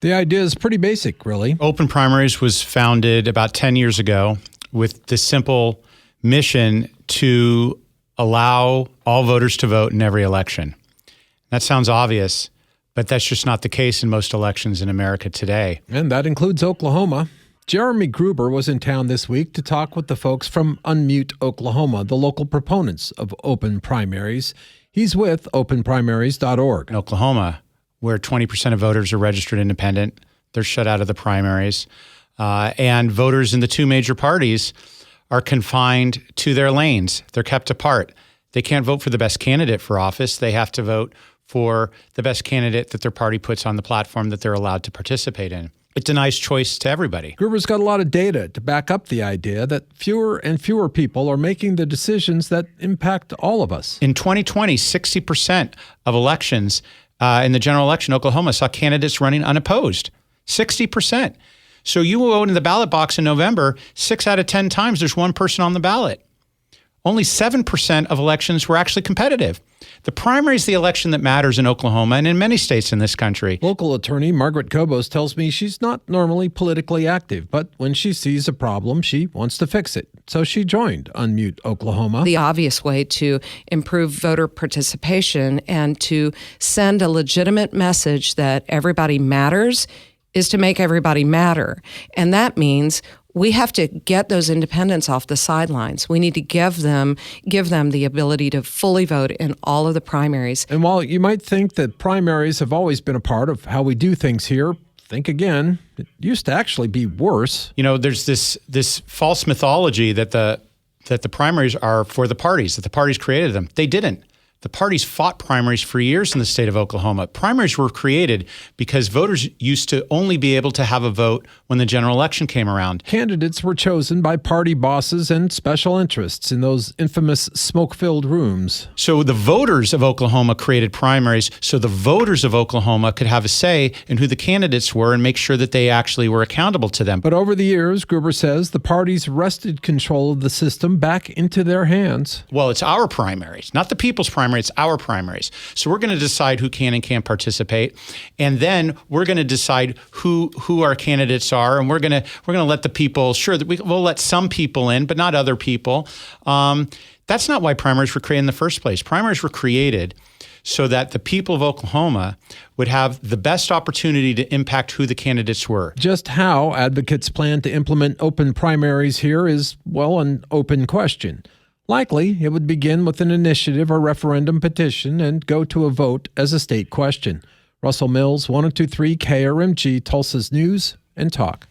The idea is pretty basic, really. Open Primaries was founded about 10 years ago with the simple mission to allow all voters to vote in every election. That sounds obvious, but that's just not the case in most elections in America today. And that includes Oklahoma. Jeremy Gruber was in town this week to talk with the folks from Unmute Oklahoma, the local proponents of open primaries. He's with openprimaries.org. In Oklahoma, where 20% of voters are registered independent, they're shut out of the primaries. And voters in the two major parties are confined to their lanes. They're kept apart. They can't vote for the best candidate for office. They have to vote for the best candidate that their party puts on the platform that they're allowed to participate in. It denies choice to everybody. Gruber's got a lot of data to back up the idea that fewer and fewer people are making the decisions that impact all of us. In 2020, 60% of elections in the general election in Oklahoma saw candidates running unopposed. 60%. So you vote in the ballot box in November, 6 out of 10 times there's one person on the ballot. Only 7% of elections were actually competitive. The primary is the election that matters in Oklahoma and in many states in this country. Local attorney Margaret Kobos tells me she's not normally politically active, but when she sees a problem, she wants to fix it. So she joined Unmute Oklahoma. The obvious way to improve voter participation and to send a legitimate message that everybody matters is to make everybody matter. And that means we have to get those independents off the sidelines. We need to give them the ability to fully vote in all of the primaries. And while you might think that primaries have always been a part of how we do things here, think again. It used to actually be worse. You know, there's this false mythology that the primaries are for the parties, that the parties created them. They didn't. The parties fought primaries for years in the state of Oklahoma. Primaries were created because voters used to only be able to have a vote when the general election came around. Candidates were chosen by party bosses and special interests in those infamous smoke-filled rooms. So the voters of Oklahoma created primaries so the voters of Oklahoma could have a say in who the candidates were and make sure that they actually were accountable to them. But over the years, Gruber says, the parties wrested control of the system back into their hands. Well, it's our primaries, not the people's primaries. It's our primaries. So we're going to decide who can and can't participate, and then we're going to decide who our candidates are, and we're going to let the people. Sure, that we'll let some people in, but not other people. That's not why primaries were created in the first place. Primaries were created so that the people of Oklahoma would have the best opportunity to impact who the candidates were. Just how advocates plan to implement open primaries here is, well, an open question. Likely, it would begin with an initiative or referendum petition and go to a vote as a state question. Russell Mills, 1023 KRMG, Tulsa's News and Talk.